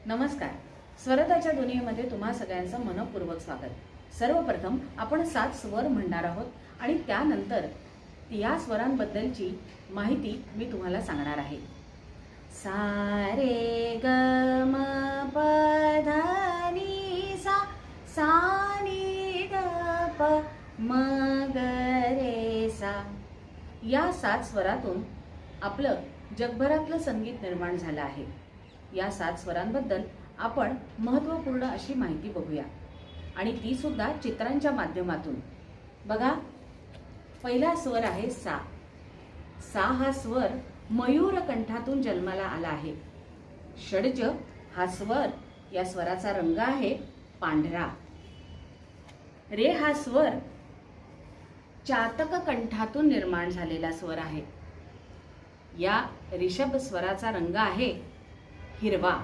नमस्कार. स्वरताच्या दुनियेमध्ये तुम्हा सगळ्यांचं मनपूर्वक स्वागत. सर्वप्रथम आपण 7 स्वर म्हणणार आहोत आणि त्यानंतर या स्वरांबद्दलची माहिती मी तुम्हाला सांगणार आहे. सा रे ग म प ध नि सा, सा नि ध प म ग रे सा. या 7 स्वरातून आपलं जगभरातलं संगीत निर्माण झालं आहे. या 7 स्वरांबद्दल आपण महत्त्वपूर्ण अशी माहिती बघूया आणि ती सुद्धा चित्रांच्या माध्यमातून. बघा, पहिला स्वर आहे सा. सा हा स्वर मयूर कंठातून जन्माला आला आहे. षड्ज हा स्वर, या स्वराचा रंग आहे पांढरा. रे हा स्वर चातक कंठातून निर्माण झालेला स्वर आहे. या ऋषभ स्वराचा रंग आहे हिरवा.